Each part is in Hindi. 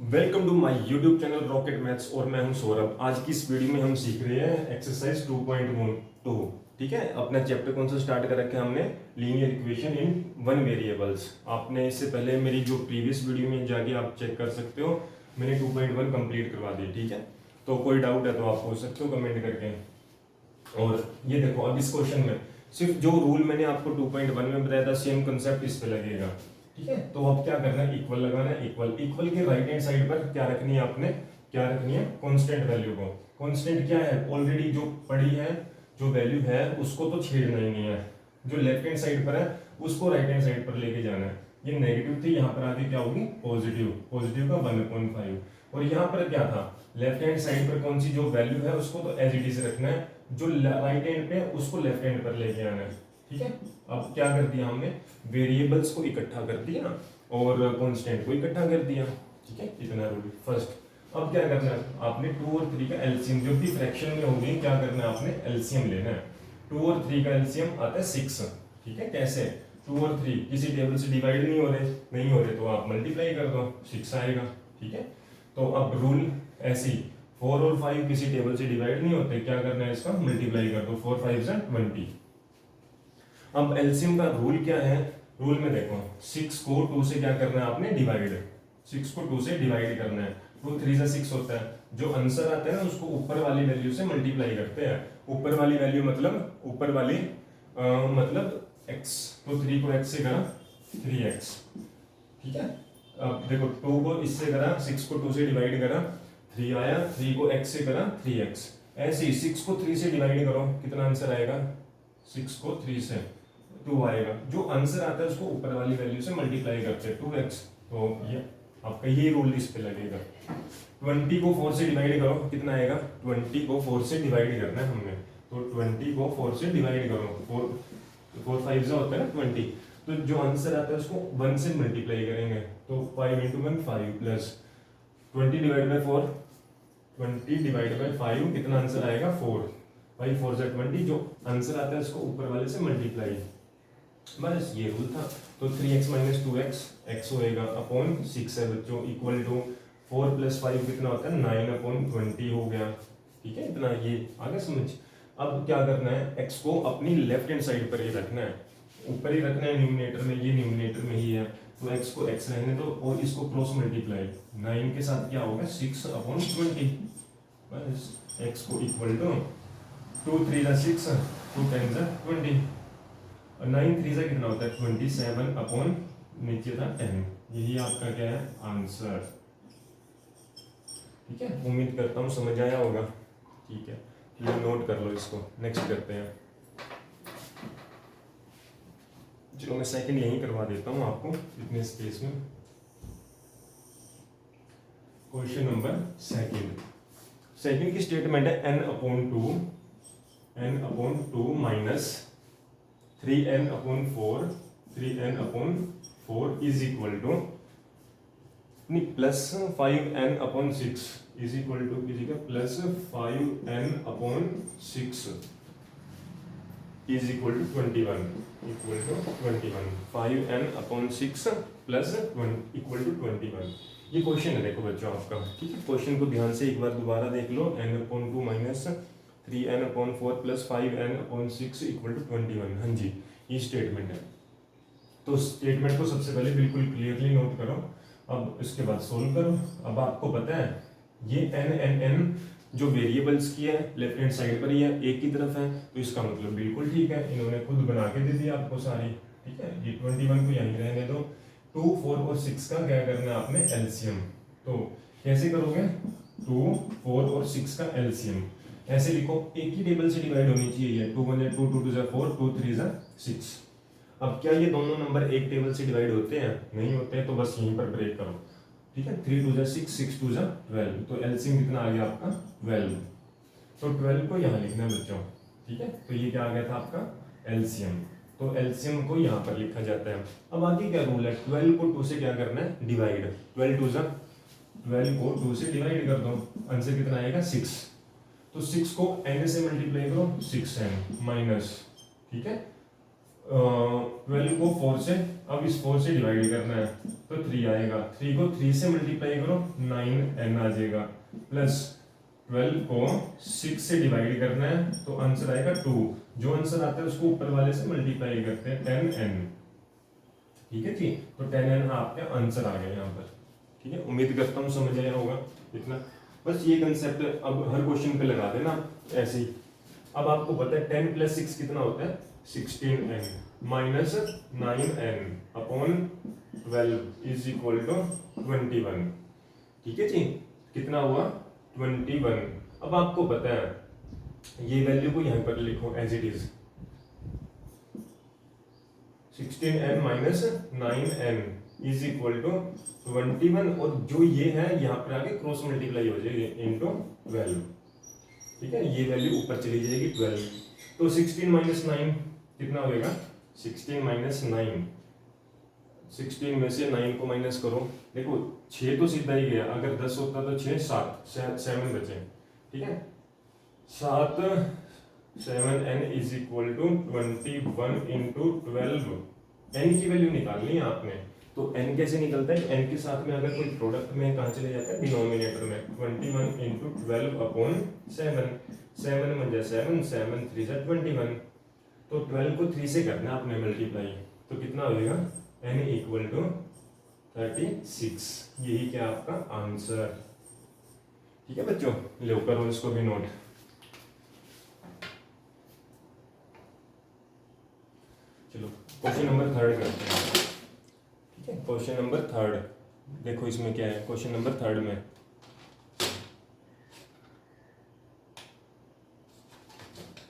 Welcome to my YouTube channel rocket maths और मैं हूं सौरभ। आज की इस वीडियो में हम सीख रहे हैं एक्सरसाइज 2.12। ठीक है, अपना चैप्टर कौन सा स्टार्ट कर रखा है हमने, linear equation in one variables. आपने इससे पहले मेरी जो प्रीवियस वीडियो में जाके आप चेक कर सकते हो, मैंने 2.1 कंप्लीट करवा दी। ठीक है, तो कोई डाउट है तो आप पूछ सकते हो कमेंट करके। और ये देखो, अब इस क्वेश्चन में सिर्फ जो रूल मैंने आपको 2.1 में बताया था सेम कंसेप्ट इस पे लगेगा। ठीक है, तो अब क्या करना है, इक्वल लगाना है। इक्वल इक्वल के राइट हैंड साइड पर क्या रखनी है आपने, क्या रखनी है, कांस्टेंट वैल्यू को। कांस्टेंट क्या है, ऑलरेडी जो पड़ी है, जो वैल्यू है उसको तो छेड़ना ही नहीं है। जो लेफ्ट हैंड साइड पर है उसको राइट हैंड साइड पर लेके जाना है। ये नेगेटिव थी, यहाँ पर आके क्या होगी, पॉजिटिव। पॉजिटिव का 1/5। और यहाँ पर क्या था, लेफ्ट हैंड साइड पर कौन सी जो वैल्यू है उसको तो एज इट इज रखना है, जो राइट हैंड पे उसको लेफ्ट हैंड पर लेके आना है। ठीक है, अब क्या कर दिया हमने, वेरिएबल्स को इकट्ठा कर दिया और कांस्टेंट को इकट्ठा कर दिया। ठीक है, इतना रूल फर्स्ट। अब क्या करना है, आपने 2 और 3 का एलसीएम, जब भी फ्रैक्शन में होगी क्या करना है, आपने एलसीएम लेना है। 2 और 3 का एलसीएम आता है 6। ठीक है, कैसे, 2 और 3 किसी टेबल से डिवाइड नहीं हो रहे तो आप मल्टीप्लाई कर दो, 6 आएगा। ठीक है, तो अब रूल ऐसे ही, 4 और 5 किसी टेबल से डिवाइड नहीं होते, क्या करना है, इसका मल्टीप्लाई कर दो, 4 5 जा 20। अब एलसीएम का रूल क्या है, रूल में देखो 6 को 2 से क्या करना है आपने, डिवाइड। 6 को 2 से डिवाइड करना है, 2 3 से 6 होता है। जो आंसर आता है ना उसको ऊपर वाली वैल्यू से मल्टीप्लाई करते हैं। ऊपर वाली वैल्यू मतलब ऊपर वाली मतलब x, तो 3 को x से करा 3x। ठीक है, अब देखो 2 को इससे करा, 6 को 2 से डिवाइड करा 3 आया, 3 को x से करा 3x। ऐसे ही 6 को 3 से डिवाइड करो, कितना आंसर आएगा, 6 को 3 से 2 आएगा। जो आंसर आता है उसको ऊपर वाली वैल्यू से मल्टीप्लाई करते हैं, 2x। तो ये आपका ये रूल इस पे लगेगा। 20 को 4 से डिवाइड करो, कितना आएगा, 20 को 4 से डिवाइड करना है हमने, तो 20 को 4 से डिवाइड करो, 4 5 जो होता है ना 20, तो जो आंसर आता है उसको 1 से मल्टीप्लाई करेंगे, तो 5 × 1 5 plus 20 divide by 4, 20 divide by 5 कितना आंसर आएगा, 4। भाई 4 से 20, जो आंसर आता है उसको ऊपर वाले से मल्टीप्लाई, बस ये रूल था। तो 3x - 2x, x होएगा अपॉन 6 है बच्चों, इक्वल टू 4 + 5 कितना होता है, 9/20 हो गया। ठीक है, इतना ये आगे समझ। अब क्या करना है, x को अपनी लेफ्ट हैंड साइड पर ही रखना है, ऊपर ही रखना है न्यूमरेटर में, ये न्यूमरेटर में ही है, तो x को x रहने दो और इसको क्रॉस मल्टीप्लाई, 9 के साथ क्या होगा, 6/20। बस x को इक्वल टू 2 3 जा 6, 2 10 जा 20, और 9 3 जा कितना होता है, 27/, नीचे था 10। यही आपका क्या है, आंसर। ठीक है, उम्मीद करता हूँ समझ आया होगा। ठीक है, ये नोट कर लो इसको, नेक्स्ट करते हैं। चलो मैं सेकंड यहीं करवा देता हूँ आपको इतने स्पेस में। क्वेश्चन नंबर सेकंड की स्टेटमेंट है n/2 minus 3n/4 is equal to plus 5n/6 is equal to किसी का plus 5n/6 is equal to 21, 5n/6 plus equal to 21। ये क्वेश्चन है देखो बच्चों आपका। ठीक है, क्वेश्चन को ध्यान से एक बार दोबारा देख लो, n/2 minus 3n/4 plus 5n/6 equal to 21। हाँ जी, ये स्टेटमेंट है। तो स्टेटमेंट को सबसे पहले बिल्कुल क्लियरली नोट करो, अब इसके बाद सोल्व करो। अब आपको पता है ये n जो वेरिएबल्स की है लेफ्ट हैंड साइड पर ही है, एक ही तरफ है, तो इसका मतलब बिल्कुल ठीक है, इन्होंने खुद बना के दे दिया आपको सारी। ठीक है, ये 21 को यहीं रहने दो। 2 4 और 6 का क्या करना है आपने, एलसीएम। तो कैसे करोगे, 2 4 और 6 का एलसीएम ऐसे लिखो, एक ही टेबल से डिवाइड होनी चाहिए, 2 1 2 2 2 4 2 3 6। अब क्या ये दोनों नंबर एक टेबल से डिवाइड होते हैं, नहीं होते हैं, तो बस यहीं पर ब्रेक करो। ठीक है, 3 2 6 6 2 12, तो एलसीएम कितना आ गया आपका, 12। तो 12 को यहाँ लिखना है बच्चों। ठीक है, तो ये क्या आ गया था आपका, एलसीएम। तो एलसीएम को यहाँ पर लिखा जाता है। अब आगे क्या रूल है, 12 को 2 से क्या करना है, डिवाइड। 12 को 2 से डिवाइड कर दो, आंसर कितना आएगा, 6। तो 6 को n से मल्टीप्लाई करो, 6n माइनस, ठीक है, 12 को 4 से, अब इस 4 से डिवाइड करना है तो 3 आएगा, 3 को 3 से मल्टीप्लाई करो 9n आ जाएगा, प्लस 12 को 6 से डिवाइड करना है तो आंसर आएगा 2, जो आंसर आता है उसको ऊपर वाले से मल्टीप्लाई करते हैं 10n, ठीक है जी। तो 10n आपका आंसर आ गया यहाँ पर, ठीक है। उम्मीद करता हूँ समझ आया होगा इतना, बस ये कंसेप्ट अब हर क्वेश्चन पे लगा देना ऐसे ही। अब आपको पता है 10 + 6 कितना होता है, 16n minus 9n upon 12 is equal to 21, ठीक है जी। कितना हुआ 21। अब आपको पता है ये वैल्यू को यहां पर लिखो as it is, 16n minus 9n is equal to 21, और जो ये है यहाँ पर आगे क्रॉस मल्टीप्लाई हो जाएगी इनटू 12, ठीक है। ये वैल्यू ऊपर चली जाएगी 12, तो 16 माइनस 9 कितना होगा, 16 माइनस 9, 16 में से 9 को माइनस करो, देखो 6 तो सीधा ही गया, अगर 10 होता तो 6 7 बचे, ठीक है। 7 7n is equal to 21 into 12, n की वैल्यू निकालनी है आपने, तो n कैसे निकलता है, n के साथ में अगर कोई प्रोडक्ट में कहाँ चले जाता है, डिनोमिनेटर में, 21 इंटू 12 अपॉन 7, 7 में जा 7, 7 3 जा 21, तो 12 को 3 से करना है आपने मल्टीप्लाई, तो कितना होगा n इक्वल टू 36, यही क्या आपका आंसर, ठीक है बच्चों। लो करो इसको भी नोट। चलो क्वेश्चन नंबर 3 करते हैं, ठीक है। क्वेश्चन नंबर 3 देखो इसमें क्या है, क्वेश्चन नंबर 3 में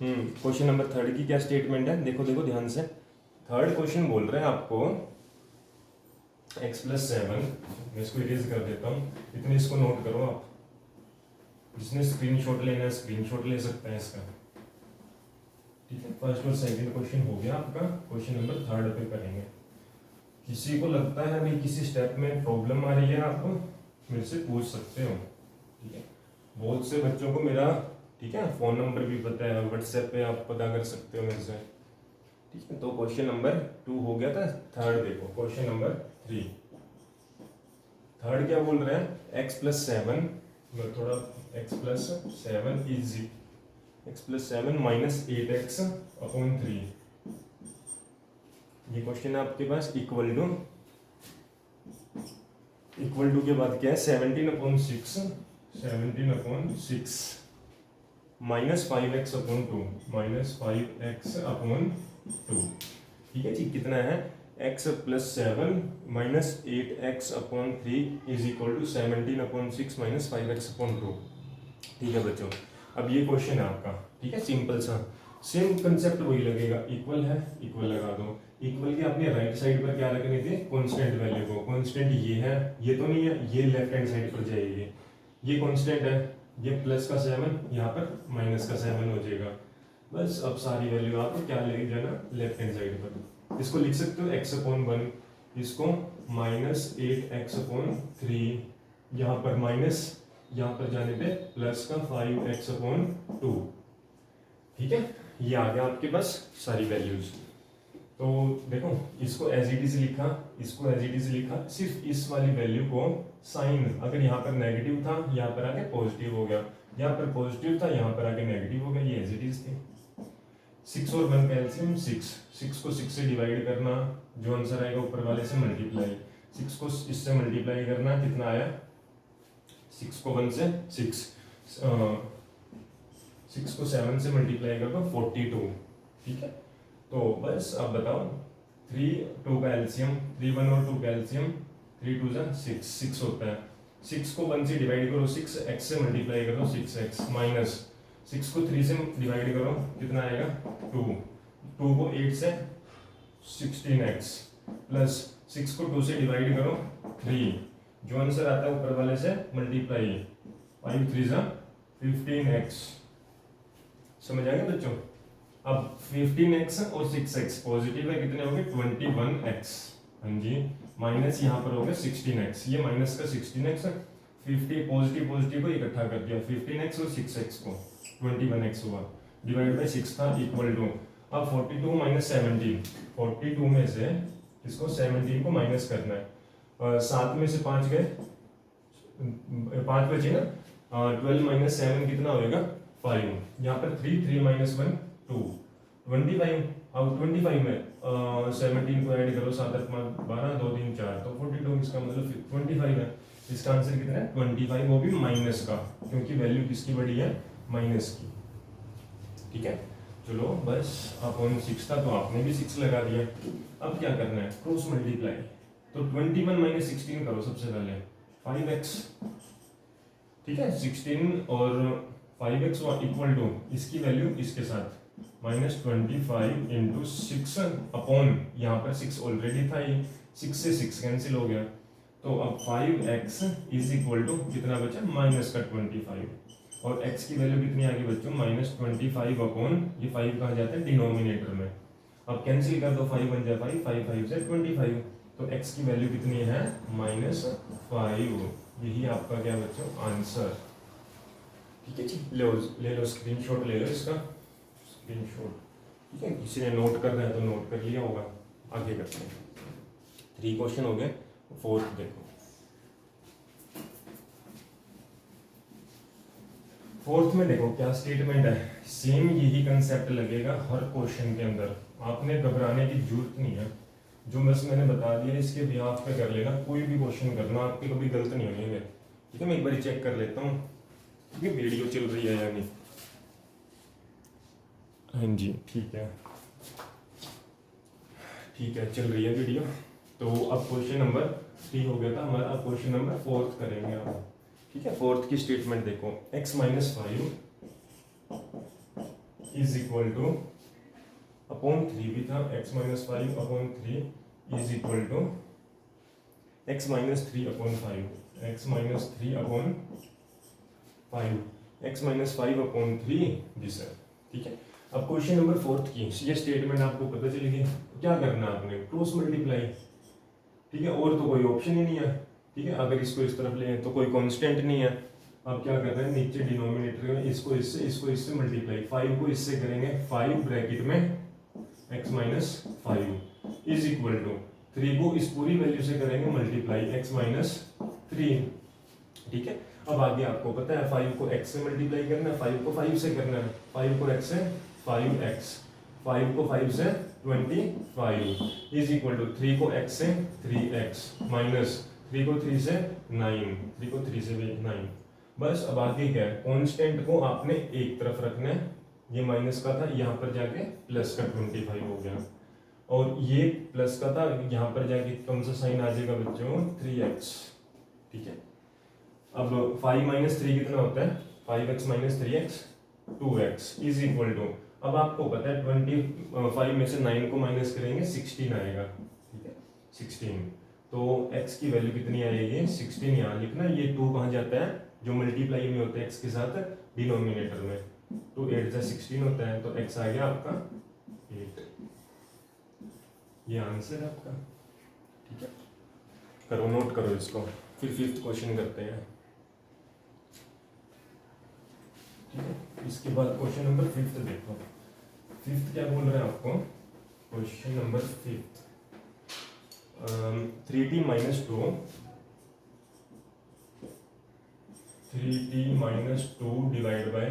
क्वेश्चन नंबर 3 की क्या स्टेटमेंट है, देखो देखो ध्यान से। थर्ड क्वेश्चन बोल रहे हैं आपको x + 7, मैं इसको इरेज कर देता हूँ, इतने इसको नोट करो आप, जिसने स्क्रीनशॉट लेना है स्क्रीनशॉट ले सकता है इसका, ठीक है। फर्स्ट और सेकंड क्वेश्चन हो गया आपका, क्वेश्चन नंबर 3 पे करेंगे। किसी को लगता है भाई किसी स्टेप में प्रॉब्लम आ रही है, आप मेरे से पूछ सकते हो, ठीक है। बहुत से बच्चों को मेरा, ठीक है, फोन नंबर भी पता है, व्हाट्सएप पे आप पता कर सकते हो मेरे से, ठीक है। तो क्वेश्चन नंबर 2 हो गया था, थर्ड देखो क्वेश्चन नंबर 3। थर्ड क्या बोल रहे हैं, x + 7, मैं थोड़ा x + 7 is x + 7 minus 8x upon 3, ये क्वेश्चन है आपके पास। इक्वल टू के बाद क्या है, 17/6, 17/6 minus 5x upon 2, minus 5x upon 2, ठीक है जी। कितना है, x + 7 minus 8x upon 3 is equal to 17/6 minus 5x upon 2, ठीक है बच्चों। अब ये क्वेश्चन है आपका, ठीक है, सिंपल सा, सेम कंसेप्ट वही लगेगा, इक्वल है इक्वल लगा दो, इक्वल के अपने राइट साइड पर क्या रखने थे, कांस्टेंट वैल्यू को, कांस्टेंट ये है, ये तो नहीं है, ये लेफ्ट हैंड साइड पर जाएगी, ये कांस्टेंट है, ये प्लस का 7 यहाँ पर माइनस का 7 हो जाएगा, बस। अब सारी वैल्यू आपको क्या लेके जाना, लेफ्ट हैंड साइड पर, इसको लिख सकते हो x/1, इसको माइनस 8x/3, यहाँ पर माइनस, यहाँ पर जाने पे प्लस का 5x/2, ठीक है। ये आ गया आपके पास सारी वैल्यूज। तो देखो इसको एज इट इज लिखा, इसको एज इट इज लिखा, सिर्फ इस वाली वैल्यू को साइन, अगर यहाँ पर नेगेटिव था यहाँ पर आके पॉजिटिव हो गया, यहाँ पर पॉजिटिव था यहाँ पर आके नेगेटिव हो गया, ये एज इट इज थे। 6 और 1 का एलसीएम 6 को 6 से डिवाइड करना, जो आंसर आएगा ऊपर वाले से मल्टीप्लाई, 6 को इससे मल्टीप्लाई करना, कितना आया, 6 को 1 से 6 को 7 से मल्टीप्लाई कर दो 42, ठीक है। तो बस अब बताओ 3 2 का एलसीएम, 3 1 और 2 का एलसीएम, 3 2 जा 6 होता है, 6 को 1 से डिवाइड करो, 6x से मल्टीप्लाई करो 6x, माइनस 6 को 3 से डिवाइड करो, कितना आएगा 2, 2 को 8 से 16x, प्लस 6 को 2 से डिवाइड करो 3, जो आंसर आता है ऊपर वाले से मल्टीप्लाई, 5 3 जा 15x, समझ आ गया बच्चों। अब 15x और 6x पॉजिटिव है, कितने हो गए 21x, हाँ जी, माइनस यहाँ पर हो गया 16x, ये माइनस का 16x, 50 पॉजिटिव को इकट्ठा कर दिया, 15x और 6x को 21x हुआ, डिवाइड बाय 6 था, इक्वल टू, अब 42 माइनस 17, 42 में से इसको 17 को माइनस करना है। 7 में से 5 गए, 5 बचे ना। 12 माइनस 7 कितना होएगा 5। यहाँ पर 3, 3 माइनस 1 2, 25। अब 25 में 17 को ऐड करो, 7 8 5 12 2 3 4, तो 42, इसका मतलब 25 है। इसका आंसर कितना है 25, वो भी माइनस का, क्योंकि वैल्यू किसकी बड़ी है माइनस की। ठीक है, चलो बस अपॉन 6 था तो आपने भी 6 लगा दिया। अब क्या करना है क्रॉस मल्टीप्लाई, तो 21 माइनस 16 करो सबसे पहले 5x। ठीक है, 16 और 5x इक्वल टू इसकी वैल्यू इसके साथ माइनस 25 इंटू 6 अपॉन, यहाँ पर 6 ऑलरेडी था, ये 6 से 6 कैंसिल हो गया, तो अब 5x इज इक्वल टू कितना बचा माइनस का 25, और x की वैल्यू कितनी आ गई बच्चों माइनस 25 अपॉन, ये 5 कहाँ जाता है डिनोमिनेटर में, अब कैंसिल कर दो 5 बन जाए 5, 5 5 से 25, तो x की वैल्यू कितनी है -5। यही आपका क्या बच्चों आंसर। ठीक है जी, ले लो स्क्रीनशॉट ले लो इसका, स्क्रीनशॉट। ठीक है, किसी ने नोट कर रहा है तो नोट कर लिया होगा। आगे करते हैं, 3 क्वेश्चन हो गए, 4th देखो। 4th में देखो क्या स्टेटमेंट है, सेम यही कंसेप्ट लगेगा हर क्वेश्चन के अंदर, आपने घबराने की जरूरत नहीं है। जो बस मैंने बता दिया इसके बिहाफ पे कर लेना, कोई भी क्वेश्चन करना, आपके कभी गलत नहीं होंगे। ठीक है, मैं एक बार चेक कर लेता हूँ कि वीडियो चल रही है या नहीं। हाँ जी ठीक है, ठीक है चल रही है वीडियो। तो अब क्वेश्चन नंबर 3 हो गया था हमारा, अब क्वेश्चन नंबर 4th करेंगे आप। ठीक है, 4th की स्टेटमेंट देखो, x minus 5 is equal to upon 3 भी था, x minus 5 upon 3 is equal to x minus 3 upon 5, x minus 3 upon 5, x minus 5 upon 3 this है। ठीक है, अब क्वेश्चन नंबर 4th की ये स्टेटमेंट आपको पता चलेगी, क्या करना है आपने क्रॉस मल्टीप्लाई। ठीक है, और तो कोई ऑप्शन ही नहीं है। ठीक है, अगर इसको इस तरफ लें तो कोई कांस्टेंट नहीं है। अब क्या कर रहे हैं नीचे डिनोमिनेटर में इसको इससे मल्टीप्लाई, 5 को इससे करेंगे 5 ब्रैकेट में x minus 5 is equal to 3 को इस पूरी वैल्यू से करेंगे मल्टीप्लाई x माइनस 3। ठीक है, अब आगे आपको पता है 5 को x से मल्टीप्लाई करना है, 5 को 5 से करना है, 5 को x से 5x, 5 को 5 से 25 इज इक्वल टू 3 को x से 3x माइनस 3 को 3 से 9, 3 को 3 से भी 9। बस अब आगे क्या है, कांस्टेंट को आपने एक तरफ रखना है, ये माइनस का था यहाँ पर जाके प्लस का 25 हो गया, और ये प्लस का था यहाँ पर जाके कौन सा साइन आ जाएगा बच्चों 3x। ठीक है, अब 5 माइनस 3 कितना होता है 5x minus 3x 2x is equal to, अब आपको पता है 25 में से 9 को माइनस करेंगे 16 आएगा। ठीक है, 16, तो x की वैल्यू कितनी आएगी 16, यहाँ लिखना, ये 2 कहाँ जाता है जो मल्टीप्लाई में होता है x के साथ डिनोमिनेटर में, 2 8 जा 16 होता है, तो x आ गया आपका 8। ये आंसर है आपका। ठीक है, करो नोट करो इसको, फिर 5th क्वेश्चन करते हैं। ठीक है, इसके बाद क्वेश्चन नंबर 5th देखो, 5th क्या बोल रहे हैं आपको, question number 5th 3t minus 2, 3t minus 2 divide by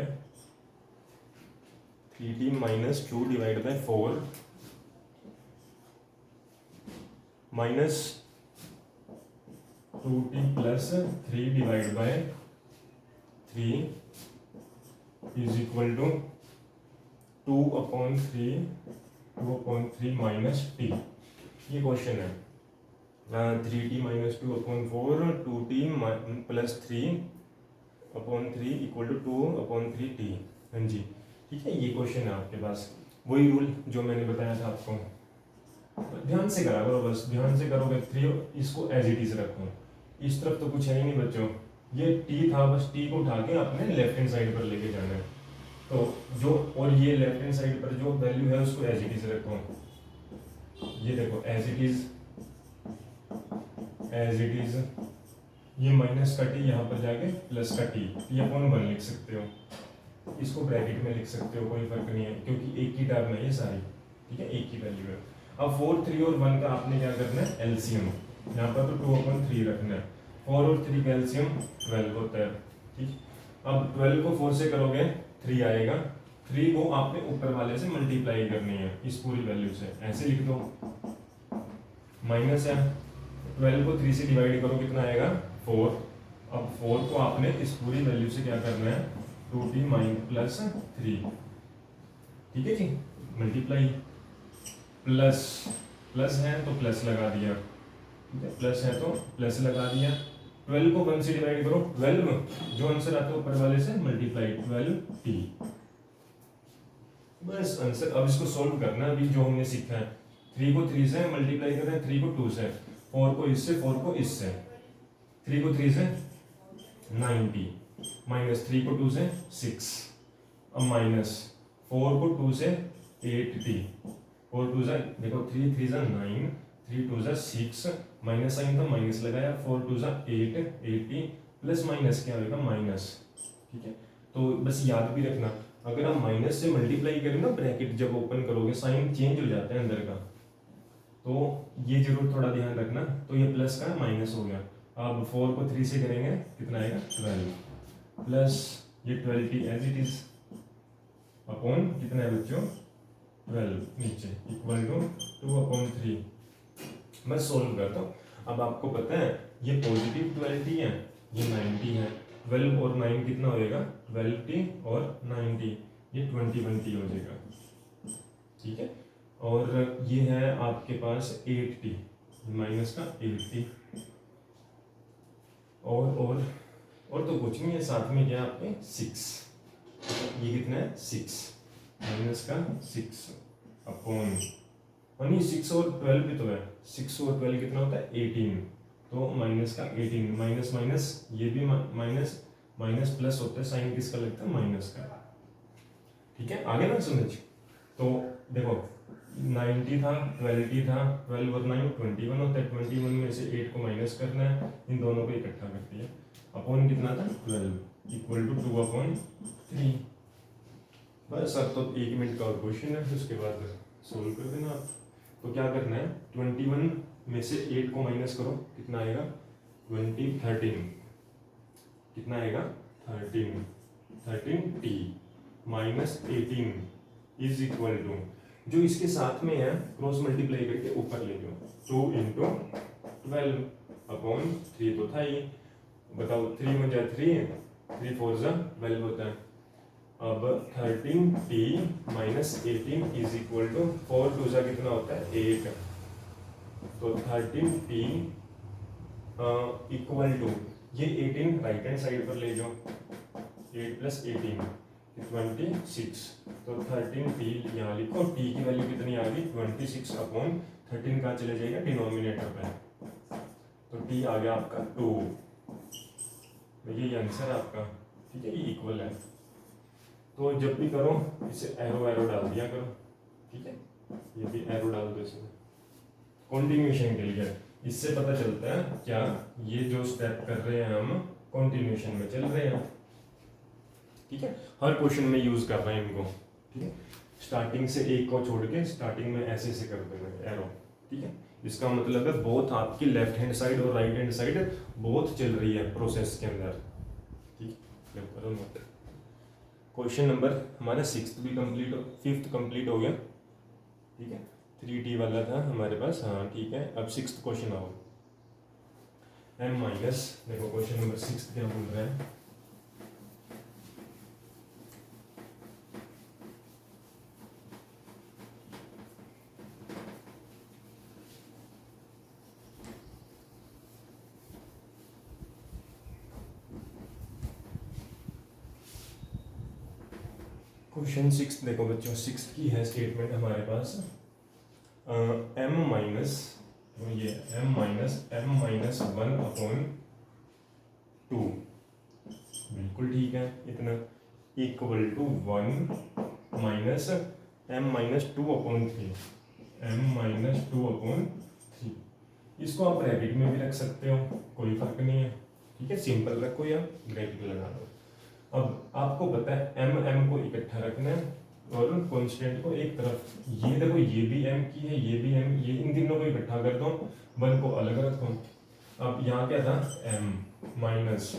3t minus 2 divide by 4 minus 2t plus 3 divide by 3 is equal to 2 upon 3 minus t. ये क्वेश्चन है, 3t minus 2 upon 4, 2t plus 3 upon 3 equal to 2 upon 3t। हाँ जी, ठीक है, ये क्वेश्चन है आपके पास, वही रूल जो मैंने बताया था आपको, ध्यान से करा करो, बस ध्यान से करोगे। 3 इसको एज इट इज रखो, इस तरफ तो कुछ है ही नहीं बच्चों, ये t था, बस t को उठा के अपने लेफ्ट हैंड साइड पर लेके जाना है, तो जो, और ये लेफ्ट हैंड साइड पर जो वैल्यू है उसको एज इट इज रखो। ये देखो एज इट इज, ये माइनस का t यहाँ पर जाके प्लस का t, ये अपन 1 लिख सकते हो। इसको ब्रैकेट में लिख सकते हो, कोई फर्क नहीं है क्योंकि एक ही टर्म है ये सारी, ठीक है, एक ही वैल्यू है। अब 4, 3 और 1 का आपने क्या करना है, एलसीएम। यहाँ पर तो 2/3 रखना है। 4 और 3 का एलसीएम 12 होता है, ठीक। अब 12 को 4 से करोगे 3 आएगा, 3 को आपने ऊपर वाले से मल्टीप्लाई करनी है इस पूरी वैल्यू से, ऐसे लिख दो। माइनस है, 12 को 3 से डिवाइड करो कितना आएगा, 4। अब 4 को आपने इस पूरी वैल्यू से क्या करना है, 2t प्लस 3, ठीक है जी, मल्टीप्लाई। प्लस प्लस है तो प्लस लगा दिया, ठीक है, प्लस है तो प्लस लगा दिया। 12 को 1 से डिवाइड करो, 12 जो आंसर आता है ऊपर वाले से मल्टीप्लाई, 12t, बस आंसर। अब इसको सोल्व करना, अभी जो हमने सीखा है, 3 को 3 से मल्टीप्लाई कर रहे हैं, 3 को 2 से, 4 को इससे, 4 को इससे, 3 को 3 से 90, माइनस 3 को 2 से 6, अब माइनस 4 को 2 से 8t, 4 2 से देखो 3 3 से 9, 3 2 से 6, माइनस साइन था माइनस लगाया, 4 2 से 8, 80 प्लस माइनस क्या होगा, माइनस, ठीक है। तो बस याद भी रखना, अगर आप माइनस से मल्टीप्लाई करें ना, ब्रैकेट जब ओपन करोगे साइन चेंज हो जाता है अंदर का, तो ये जरूर थोड़ा ध्यान रखना। तो ये प्लस का माइनस हो गया। अब 4 को 3 से करेंगे कितना आएगा, 12 प्लस ये 12t as it is upon कितना है बच्चों, 12 नीचे इक्वल टू 2/3। मैं सोल्व करता हूँ। अब आपको पता है ये पॉजिटिव 12t है, ये 90 है, 12 और 9 कितना होएगा, 12t और 90, ये 21t हो जाएगा, ठीक है। और ये है आपके पास 8t, माइनस का 8t, और तो कुछ नहीं है, साथ में क्या आपके 6, ये कितना है 6, माइनस का 6 अपॉन, और नहीं 6 और 12 भी तो है, 6 और 12 कितना होता है 18, तो माइनस का 18, माइनस माइनस ये भी माइनस, माइनस प्लस होता है, साइन किसका लगता है, माइनस का, ठीक है। आगे ना समझ, तो देखो 90 था, 12t था, 12 और 9 21 होता है, 21 में से 8 को माइनस करना है, इन दोनों को इकट्ठा कर दिया, अपॉन कितना था 12 इक्वल टू 2/3। बस अब तो 1 मिनट का और क्वेश्चन है, उसके बाद सोल्व कर देना आप। तो क्या करना है, 21 में से 8 को माइनस करो, कितना आएगा 13, कितना आएगा 13t minus 18 is equal to, जो इसके साथ में है क्रॉस मल्टीप्लाई करके ऊपर ले जाओ, 2 इंटू 12 अपॉन 3 तो था ही, बताओ 3 में जा 3, 3 4 जा 12 होता है। अब 13t minus 18 is equal to 4 2 जा कितना होता है 8, तो 13t इक्वल टू, ये 18 राइट हैंड साइड पर ले जाओ, 8 प्लस 18 26, तो 13t यहाँ लिखो, t की वैल्यू कितनी आ गई 26 अपॉन 13 कहाँ चले जाएगा डिनोमिनेटर पे, तो t आ गया आपका 2, ये आंसर आपका, ठीक है, ये इक्वल है। तो जब भी करो इसे एरो एरो डाल दिया करो, ठीक है, ये भी एरो डाल दो इसमें कॉन्टिन्यूएशन के लिए, इससे पता चलता है क्या ये जो स्टेप कर रहे हैं हम कॉन्टिन्यूएशन में चल रहे हैं, ठीक है। हर क्वेश्चन में यूज कर रहे हैं इनको, ठीक है। स्टार्टिंग से एक को छोड़ के स्टार्टिंग में ऐसे से कर देना एरो, ठीक है। इसका मतलब है बोथ आपकी लेफ्ट हैंड साइड और राइट हैंड साइड बोथ चल रही है प्रोसेस के अंदर, ठीक है। क्वेश्चन नंबर हमारा 6th भी कंप्लीट, 5th कंप्लीट हो गया, ठीक है। 3t वाला था हमारे पास, हाँ ठीक है। अब 6th क्वेश्चन आओ, m माइनस, देखो क्वेश्चन नंबर 6 क्या बोल रहा है, क्वेश्चन 6 देखो बच्चों, 6 की है स्टेटमेंट हमारे पास, m माइनस, ये m माइनस 1/2, बिल्कुल ठीक है, इतना equal to 1 minus m minus 2/3, m minus 2/3, इसको आप ब्रैकेट में भी रख सकते हो, कोई फर्क नहीं है, ठीक है, सिंपल रखो या ब्रैकेट लगा दो। अब आपको पता है m को इकट्ठा रखना है और कांस्टेंट को एक तरफ। ये देखो ये भी m की है, ये भी m, ये इन तीनों को इकट्ठा कर दो, 1 को अलग रखो। अब यहाँ क्या था m माइनस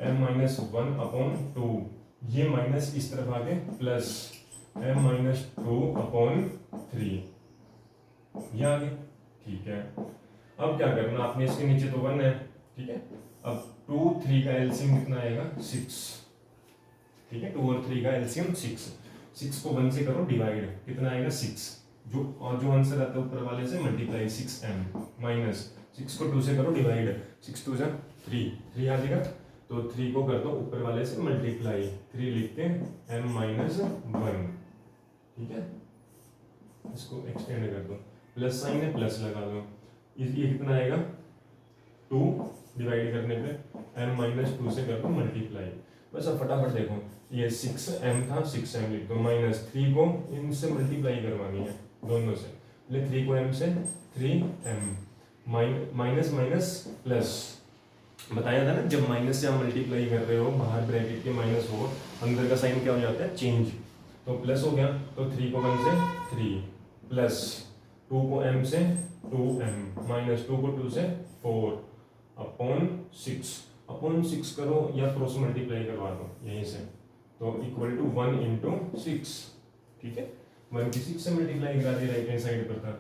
1/2, ये माइनस इस तरफ आ गए प्लस m-2/3, ये आ गए। ठीक है, अब क्या करना आपने, इसके नीचे तो 1 है, ठीक है। अब 2 3 का एलसीएम कितना आएगा 6, ठीक है। 2 और 3 का एलसीएम 6 को 1 से करो डिवाइड, कितना आएगा 6, जो आंसर आता है ऊपर वाले से मल्टीप्लाई 6m माइनस 6 को 2 से करो डिवाइड, 6 2 जा 3 आ जाएगा। तो 3 को कर दो ऊपर वाले से मल्टीप्लाई, 3 लिखते हैं m-1, ठीक है। इसको एक्सटेंड कर दो, प्लस साइन है प्लस लगा दो, ये कितना आएगा 2 डिवाइड करने पे m-2 से कर दो मल्टीप्लाई। बस अब फटाफट देखो, ये 6m था 6m लिख दो, माइनस 3 को इनसे मल्टीप्लाई करवानी है दोनों से, ले 3 को m से 3m, माइनस माइनस प्लस, बताया था ना जब माइनस से आप मल्टीप्लाई कर रहे हो बाहर ब्रैकेट के माइनस हो, अंदर का साइन क्या हो जाता है चेंज, तो प्लस हो गया। तो 3 को 1 से 3 प्लस 2 को m से 2m माइनस 2 को 2 से 4 अपॉन 6 करो या क्रॉस मल्टीप्लाई करवा दो यहीं से, तो इक्वल टू 1 इंटू 6, ठीक है। 1 की 6 से मल्टीप्लाई करा दी, राइट हैंड साइड पर था।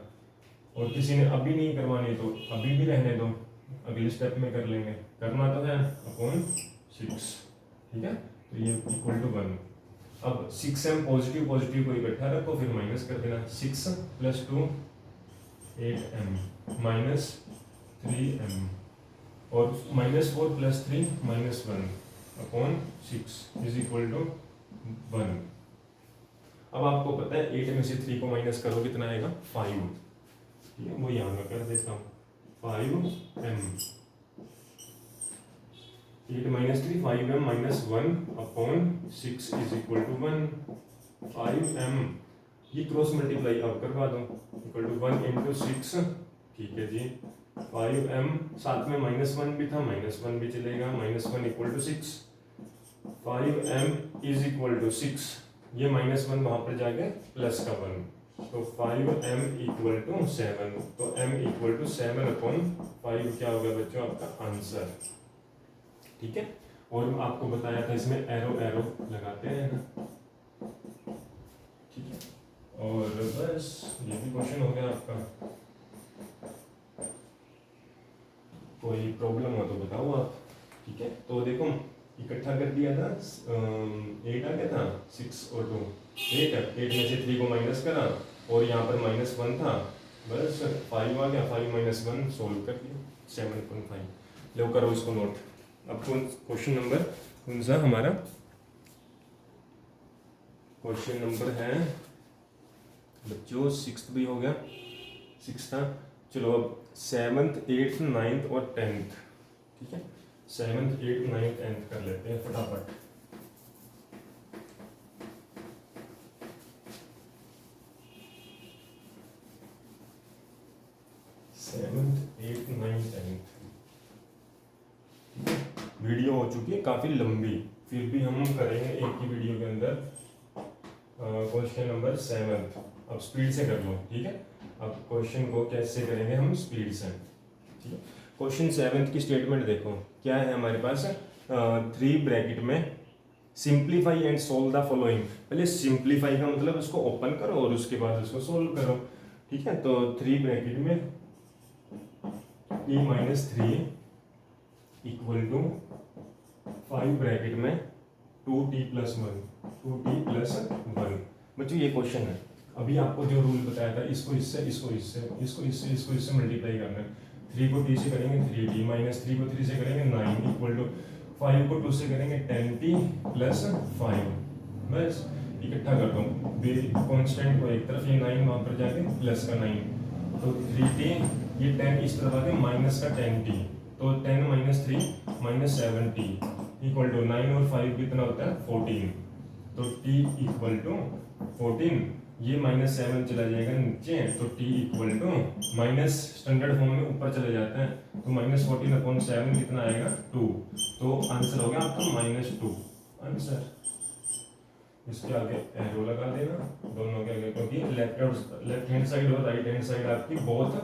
और किसी ने अभी नहीं करवानी तो अभी भी रहने दो, अगले स्टेप में कर लेंगे, करना तो है अपॉन 6, ठीक है। तो ये इक्वल टू 1। अब 6m पॉजिटिव को इकट्ठा रखो, फिर माइनस कर देना, 6 + 2 8m माइनस 3m और -4 + 3 -1 अपॉन 6 इज इक्वल टू 1। अब आपको पता है 8 में से 3 को माइनस करो कितना आएगा 5, ठीक है। वो यहाँ कर देता हूँ 5m, 8 - 3 5m - 1 upon 6 is equal to 1। 5m ये क्रॉस मल्टीप्लाई अब करवा दो, इक्वल टू 1 इंटू 6, ठीक है जी। 5m साथ में -1 भी था, -1 भी चलेगा, -1 equal to 6, 5m is equal to 6, ये -1 वहां पर जाके प्लस का 1, तो 5m इक्वल टू 7, तो m इक्वल टू 7 अपॉन 5 क्या होगा बच्चों आपका आंसर, ठीक है। और आपको बताया था इसमें एरो लगाते हैं ना, ठीक है। और बस ये भी क्वेश्चन हो गया आपका। कोई प्रॉब्लम हो तो बताओ आप, ठीक है। तो देखो इकट्ठा कर दिया था, 8 आ गया था, 6 और 2 8 में से 3 को माइनस करा और यहाँ पर -1 था, बस 5 आ गया, 5 - 1 सोल्व कर दिया 7.5। लो करो इसको नोट। अब क्वेश्चन नंबर कौन सा हमारा, क्वेश्चन नंबर है बच्चों 6th भी हो गया, 6 था। चलो अब 7th 8th 9th और 10th, ठीक है। 7th 8th 9th 10th कर लेते हैं फटाफट। वीडियो हो चुकी है काफ़ी लंबी, फिर भी हम करेंगे एक ही वीडियो के अंदर क्वेश्चन नंबर 7। अब स्पीड से कर लो, ठीक है। अब क्वेश्चन को कैसे करेंगे हम, स्पीड से, ठीक है। क्वेश्चन 7 की स्टेटमेंट देखो क्या है हमारे पास, 3 ब्रैकेट में simplify and solve the following. पहले सिंप्लीफाई का मतलब इसको ओपन करो और उसके बाद इसको सोल्व करो, ठीक है। तो 3 ब्रैकेट में t - 3 इक्वल टू 5 ब्रैकेट में 2t + 1 बच्चों ये क्वेश्चन है। अभी आपको जो रूल बताया था इसको इससे मल्टीप्लाई करना है। 3 को t से करेंगे 3t, -3 को 3 से करेंगे 9 इक्वल टू 5 को 2 से करेंगे 10t + 5। बस इकट्ठा कर दो, कांस्टेंट को एक तरफ, ये 9 वहां पर जाके प्लस का 9, तो 3t, ये 10 इस तरफ आके माइनस का 10t, तो 10 - 3 -7t इक्वल टू 9 और 5 कितना होता है 14, तो t इक्वल टू 14, ये -7 चला जाएगा नीचे, तो t equal to minus standard form में ऊपर चले जाता है, तो -14/7 कितना आएगा 2, तो आंसर हो गया आपका -2। आंसर। इसके आगे एरो लगा देना दोनों के आगे, क्योंकि लेफ्ट हैंड साइड और राइट हैंड साइड आपकी बहुत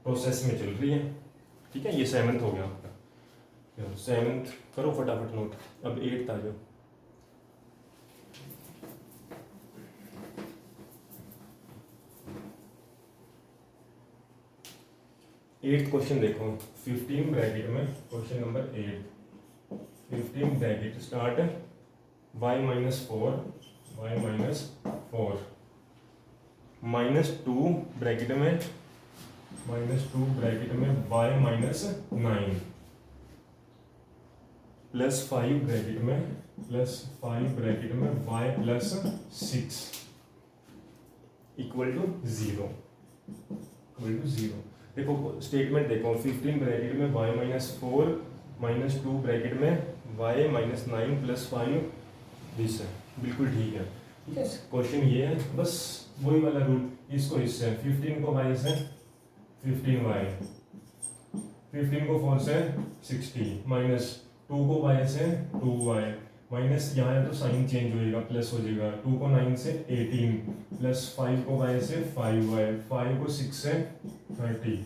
प्रोसेस में चल रही है। ठीक है, ये 7th हो गया आपका। 7th करो फटाफट नोट। अब 8th आ जाओ। 8th क्वेश्चन देखो। 15 ब्रैकेट में question number 8, 15 bracket start y minus 4 minus 2 bracket में y माइनस 9 प्लस 5 ब्रैकेट में y प्लस 6 इक्वल टू 0। देखो स्टेटमेंट देखो, 15 ब्रैकेट में y माइनस 4 माइनस 2 ब्रैकेट में y माइनस 9 प्लस 5 दिस है, बिल्कुल ठीक है। ठीक है, क्वेश्चन ये है, बस वही वाला रूल, इसको इससे 15 को y से 15y, 15 को 4 से 60 माइनस 2 को y से 2y माइनस यहाँ तो साइन चेंज होएगा प्लस हो जाएगा, 2 को 9 से 18 प्लस 5 को y से 5y, 5 को 6 से 30।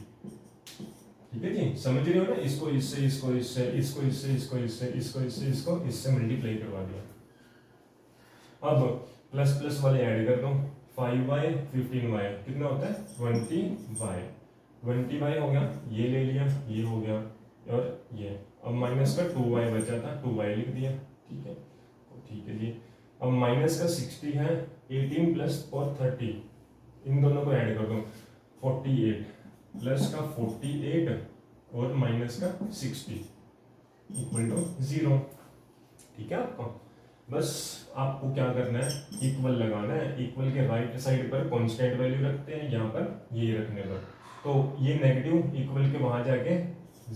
ठीक है जी, समझ रहे हो ना? इसको इससे इसको इससे इसको इससे इसको इससे इसको इससे इसको इससे मल्टीप्लाई करवा दिया। अब प्लस प्लस वाले ऐड कर दो, 5y 15y कितना होता है 20y, 20y हो गया, ये ले लिया, ये हो गया और ये। अब माइनस का 2y बचा था, 2y लिख दिया। ठीक है, ठीक है जी। अब माइनस का 60 है, 18 प्लस और 30 इन दोनों को ऐड कर दो, 48 प्लस का 48 और माइनस का 60 इक्वल टू 0। ठीक है, आपको बस आपको क्या करना है, इक्वल लगाना है। इक्वल के राइट साइड पर कांस्टेंट वैल्यू रखते हैं, यहाँ पर ये रखने पर, तो ये नेगेटिव इक्वल के वहां जाके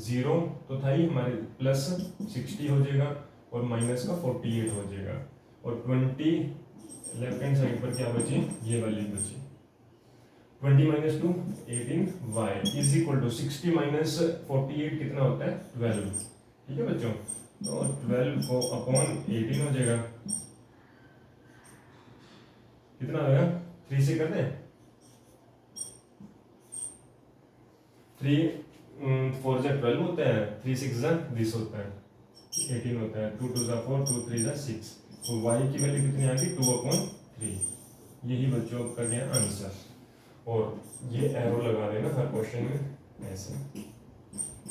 0 तो था ही हमारे, प्लस 60 हो जाएगा और माइनस का 48 हो जाएगा, और 20 लेफ्ट हैंड साइड पर क्या बची, ये वाली बची। 20 minus 2 18y is equal to 60 minus 48 कितना होता है 12। ठीक है बच्चों, तो 12 को अपॉन 18 हो जाएगा, कितना होगा 3 से कर दें, 3 4 से 12 होता है, 3 6 जा 20 होता है, 18 होता है, 2 2 जा 4 2 3 जा 6, तो y की वैल्यू कितनी आ गई 2/3। यही बच्चों का गया आंसर। और ये एरो लगा देना हर क्वेश्चन में ऐसे।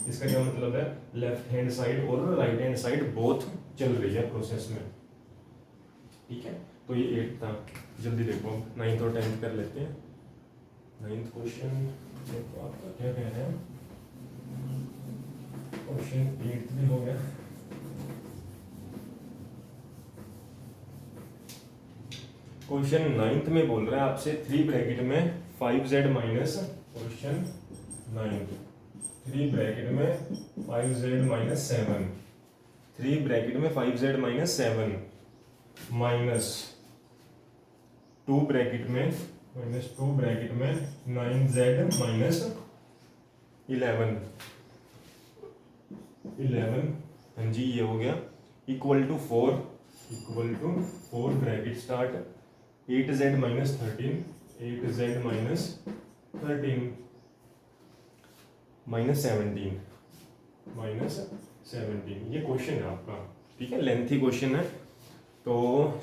इसका क्या मतलब है, लेफ्ट हैंड साइड और राइट हैंड साइड बोथ चल रही है प्रोसेस में। ठीक है, तो ये 8 था। जल्दी देखो 9th और 10th कर लेते हैं। 9th क्वेश्चन देखो आपका क्या कह रहे हैं, क्वेश्चन 8 भी हो गया। क्वेश्चन 9th में बोल रहा है आपसे 3 ब्रैकेट में 5z minus, question 9th 3 bracket में 5z माइनस 7, 3 ब्रैकेट में 5z माइनस 7 माइनस 2 ब्रैकेट में 9z माइनस 11, हाँ जी ये हो गया, equal to 4 bracket start 8z minus 13 minus 17 ये क्वेश्चन है आपका। ठीक है, लेंथी क्वेश्चन है। तो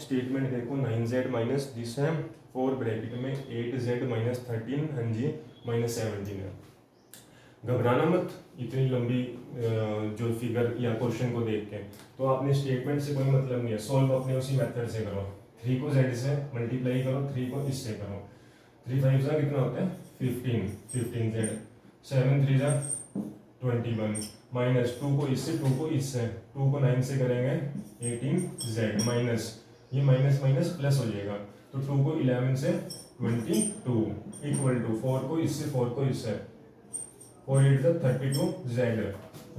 स्टेटमेंट देखो, 9z माइनस दिस है, 4 ब्रैकेट में 8z माइनस 13, हाँ जी माइनस 17 है। घबराना मत इतनी लंबी जो फिगर या क्वेश्चन को देख के, तो आपने स्टेटमेंट से कोई मतलब नहीं है, सॉल्व अपने उसी मेथड से करो। 3 को z से मल्टीप्लाई करो, 3 को इससे करो, 3 5 जा कितना होता है 15z, 7 3 जा 21 माइनस 2 को इससे 2 को 9 से करेंगे 18z माइनस ये माइनस माइनस प्लस हो जाएगा, तो 2 को 11 से 22 इक्वल टू 4 को इससे 4 8 32z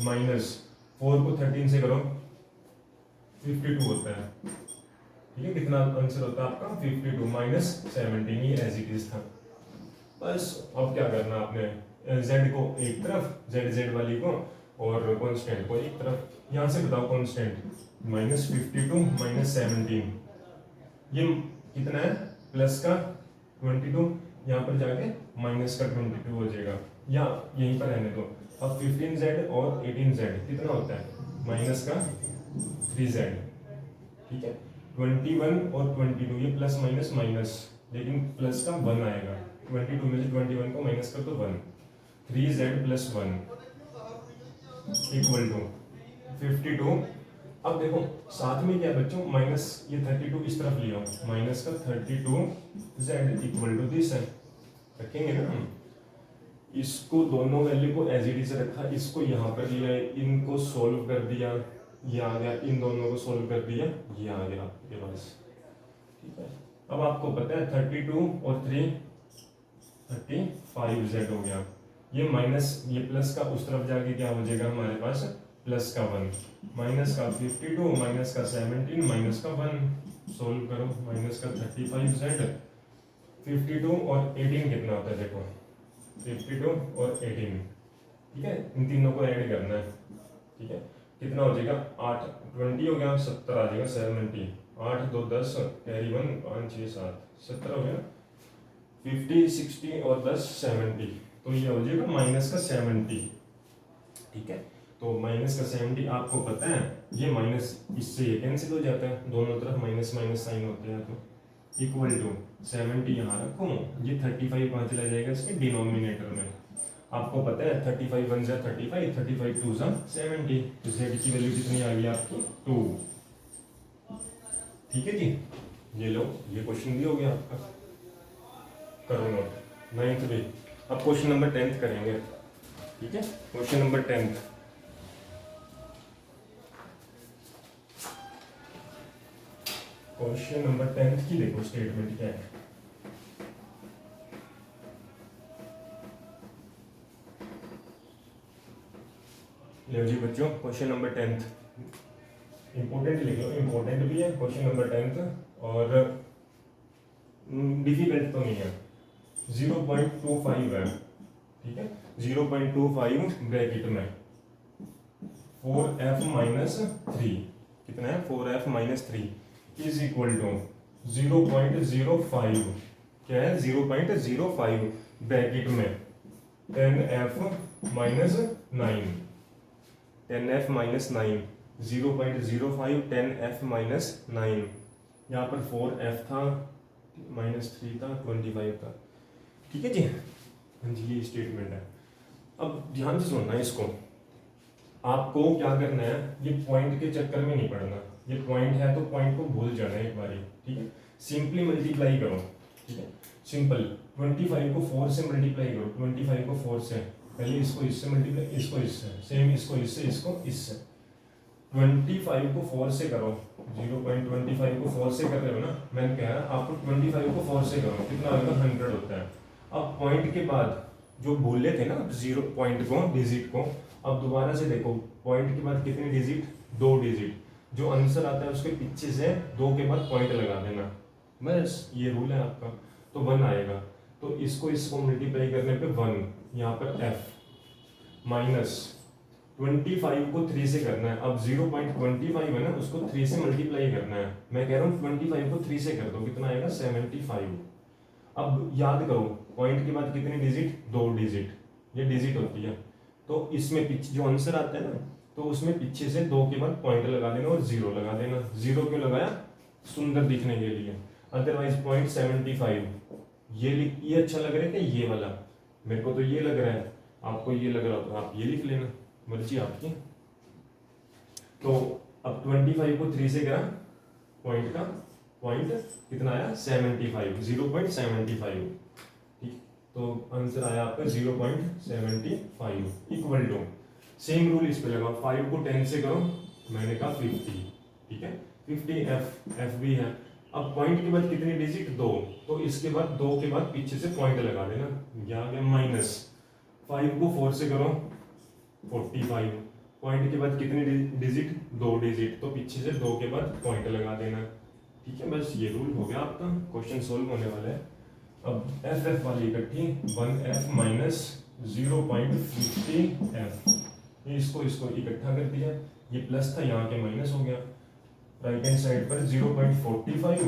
माइनस 4 को 13 से करो 52 होता है। ठीक है, कितना आंसर होता है आपका 52 माइनस 17, ये एज इट इज था। बस अब क्या करना आपने, z को एक तरफ, z वाली को और कांस्टेंट को एक तरफ। यहाँ से बताओ कांस्टेंट -52 -17, ये कितना है प्लस का 22, यहाँ पर जाके माइनस का 22 हो जाएगा, या यहीं पर रहने दो। अब 15z और 18z कितना होता है माइनस का 3z, ठीक है। 21 और 22 ये प्लस माइनस माइनस, लेकिन प्लस का 1 आएगा, 22 में से 21 को माइनस कर तो 1, 3z + 1 इक्वल टू 52। अब देखो साथ में क्या बच्चों माइनस, ये 32 इस तरफ लिया माइनस का 32z इक्वल टू दिस है, रखेंगे ना हम। इसको दोनों वैल्यू को एज इट इज रखा, इसको यहाँ पर लिया, इनको सोल्व कर दिया, ये आ गया, इन दोनों को सोल्व कर दिया, ये आ गया आपके पास, ठीक है। अब आपको पता है 32 और 3 35z हो गया, ये माइनस ये प्लस का उस तरफ जाके क्या हो जाएगा हमारे पास प्लस का 1, माइनस का 52 माइनस का 17 माइनस का 1, सोल्व करो, माइनस का 35z, 52 और 18 कितना होता है देखो, 52 और 18, ठीक है, इन तीनों को ऐड करना है, ठीक है। कितना हो जाएगा 8 20 हो गया, 70 आ जाएगा 70, 8 2 10 कैरी 1 5 6 7 17 हो गया, 50 60 और 10 70, तो ये हो जाएगा माइनस का 70, ठीक है। तो माइनस का 70 आपको पता है, ये माइनस इससे ये कैंसिल हो जाता है, दोनों तरफ माइनस माइनस साइन होते हैं, तो इक्वल टू 70 यहाँ रखो, ये 35 कहाँ चला जाएगा इसके डिनोमिनेटर में, आपको पता है 35 1 जा 35, 35 2 जा 70, तो z की वैल्यू कितनी आ गई आपकी 2, ठीक है जी। ये लो, ये क्वेश्चन भी हो गया आपका, करो नोट, 9th भी। अब क्वेश्चन नंबर 10th करेंगे, ठीक है। Question number 10th, question number 10th की देखो स्टेटमेंट क्या है। लो जी बच्चों, क्वेश्चन नंबर 10th इंपॉर्टेंट लिख लो, इंपॉर्टेंट भी है क्वेश्चन नंबर 10th और डिफिकल्ट तो नहीं है, 0.25 है, ठीक है। 0.25 ब्रैकेट में 4f-3, कितना है 4f-3 इज इक्वल टू 0.05, क्या है 0.05 ब्रैकेट में 10f-9, 10f-9, 0.05 10f-9, यहाँ पर 4f था -3 था 25 था, ठीक है जी। हाँ जी, ये स्टेटमेंट है। अब ध्यान से सुनना इसको, आपको क्या करना है, ये पॉइंट के चक्कर में नहीं पड़ना, ये पॉइंट है तो पॉइंट को भूल जाना एक बारी, ठीक है। सिंपली मल्टीप्लाई करो, ठीक है, सिंपल 25 को 4 से मल्टीप्लाई करो, 25 को 4 से, पहले इसको इससे मल्टीप्लाई, इसको इससे, सेम इसको इससे, इसको इससे, 25 को 4 से करो, 0.25 को 4 से कर रहे हो ना, मैंने कहा आपको 25 को 4 से करो, कितना होगा 100 होता है। अब पॉइंट के बाद जो बोले थे ना 0 पॉइंट को, डिजिट को, अब दोबारा से देखो पॉइंट के बाद कितने डिजिट, 2 डिजिट, जो आंसर आता है उसके पीछे से 2 के बाद पॉइंट लगा देना, बस ये रूल है आपका, तो 1 आएगा। तो इसको मल्टीप्लाई करने पे 1, यहाँ पर f माइनस 25 को 3 से करना है, अब 0.25 है ना, उसको 3 से मल्टीप्लाई करना है, मैं कह रहा हूँ 25 को 3 से कर दो, कितना आएगा 75। अब याद करो पॉइंट के बाद कितने डिजिट, 2 डिजिट, ये डिजिट होती है, तो इसमें पीछे जो आंसर आता है ना, तो उसमें पीछे से 2 के बाद पॉइंट लगा देना और 0 लगा देना। 0 क्यों लगाया, सुंदर दिखने के लिए, अदरवाइज 0.75 ये अच्छा लग रहा है कि ये वाला, मेरे को तो ये लग रहा है, आपको ये लग रहा हो तो आप ये लिख लेना, मर्जी आपकी। तो अब 25 को 3 से करा, पॉइंट का पॉइंट कितना आया 75, 0.75, ठीक, तो आंसर आया आपका 0.75 इक्वल टू, सेम रूल इस पे लगा, 5 को 10 से करो, मैंने कहा 50, ठीक है, 50 f भी है। अब पॉइंट के बाद कितनी डिजिट, 2, तो इसके बाद 2 के बाद पीछे से पॉइंट लगा देना, क्या आ गया माइनस, 5 को 4 से करो 45, पॉइंट के बाद कितनी डिजिट, 2 डिजिट, तो पीछे से 2 के बाद पॉइंट लगा देना, ठीक है। बस ये रूल हो गया आपका, क्वेश्चन सोल्व होने वाला है। अब एफ वाली इकट्ठी 1f माइनस 0.50f, इसको इकट्ठा कर दिया, ये प्लस था यहाँ के माइनस हो गया, राइट हैंड साइड पर 0.45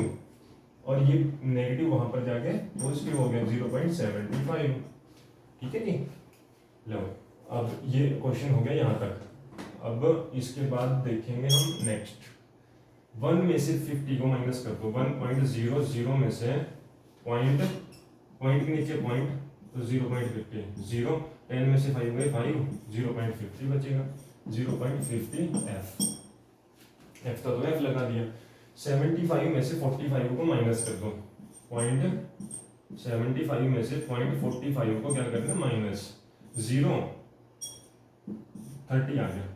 और ये नेगेटिव वहां पर जाके पॉजिटिव हो गया 0.75। ठीक है जी। लो अब ये क्वेश्चन हो गया यहाँ तक। अब इसके बाद देखेंगे हम नेक्स्ट। 1 में से 50 को माइनस कर दो। 1.00 में से पॉइंट के नीचे पॉइंट तो 0.50 0। 10 में से 5 गए 5 0.50 बचेगा 0.50 एफ तो एफ लगा दिया। 75 में से 45 को माइनस कर दो। 0.75 में से 0.45 को क्या करना है माइनस 0.30 आ गया।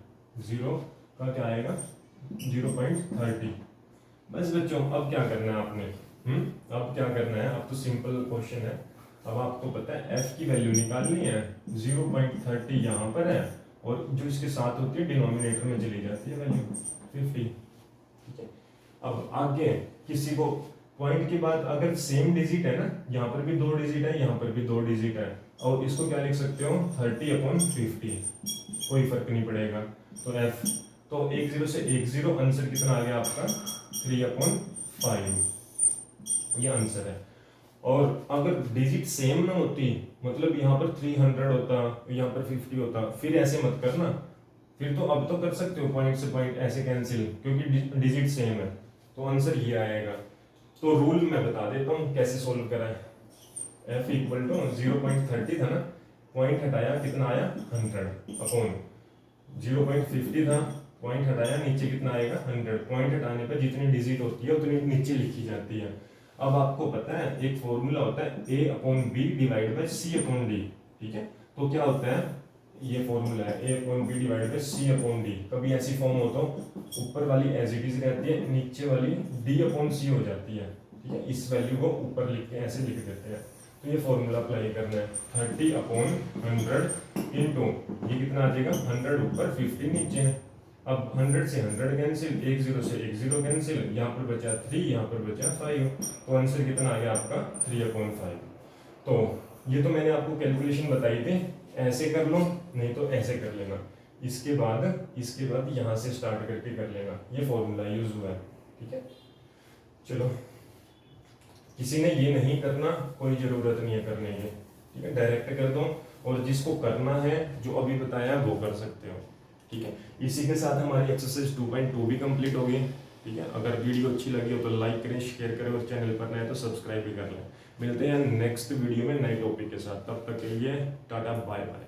0 का क्या आएगा 0.30। बस बच्चों अब क्या करना है आपने अब क्या करना है। अब तो सिंपल क्वेश्चन है। अब आपको पता है f की वैल्यू निकालनी है। 0.30 यहाँ पर है और जो इसके साथ होती है डिनोमिनेटर में चली जाती है वैल्यू 50। ठीक है। अब आगे किसी को पॉइंट के बाद अगर सेम डिजिट है ना, यहाँ पर भी 2 डिजिट है, यहाँ पर भी 2 डिजिट है, और इसको क्या लिख सकते हो 30/50, कोई फर्क नहीं पड़ेगा। तो f तो 10 से 10 आंसर कितना आ गया आपका 3/5, ये आंसर है। और अगर डिजिट सेम ना होती, मतलब यहाँ पर 300 होता, यहाँ पर 50 होता, फिर ऐसे मत करना। फिर तो अब तो कर सकते हो पॉइंट से पॉइंट ऐसे कैंसिल, क्योंकि डिजिट सेम है, तो आंसर ये आएगा। तो रूल मैं बता देता हूँ कैसे सोल्व करा है। f इक्वल टू 0.30 था ना, पॉइंट हटाया कितना आया 100 अपॉन 0.50 था, पॉइंट हटाया नीचे कितना आएगा 100। पॉइंट हटाने पर जितनी डिजिट होती है उतनी नीचे लिखी जाती है। अब आपको पता है एक फॉर्मूला होता है a/b डिवाइड बाय c/d। ठीक है। तो क्या होता है ये फॉर्मूला है a/b डिवाइड बाय c/d। कभी ऐसी फॉर्म हो तो ऊपर वाली एज इट इज रहती है, नीचे वाली d/c हो जाती है। ठीक है। इस वैल्यू को ऊपर लिख के ऐसे लिख देते हैं। तो ये फॉर्मूला अप्लाई करना है 30/100 इंटू ये कितना आ जाएगा 100 ऊपर 50 नीचे है। अब 100 से 100 कैंसिल, 10 से 10 कैंसिल, यहाँ पर बचा 3, यहाँ पर बचा 5, तो आंसर कितना आ गया आपका 3/5। तो ये तो मैंने आपको कैलकुलेशन बताई थी, ऐसे कर लो नहीं तो ऐसे कर लेना। इसके बाद यहाँ से स्टार्ट करके कर लेना, ये फॉर्मूला यूज हुआ है। ठीक है। चलो किसी ने ये नहीं करना, कोई जरूरत नहीं है करने की। ठीक है। डायरेक्ट कर दो, और जिसको करना है जो अभी बताया वो कर सकते हो। ठीक है। इसी के साथ हमारी एक्सरसाइज 2.2 भी कंप्लीट हो गई। ठीक है। अगर वीडियो अच्छी लगी हो तो लाइक करें, शेयर करें, और चैनल पर नए तो सब्सक्राइब भी कर लें। मिलते हैं नेक्स्ट वीडियो में नए टॉपिक के साथ। तब तक के लिए टाटा बाय बाय।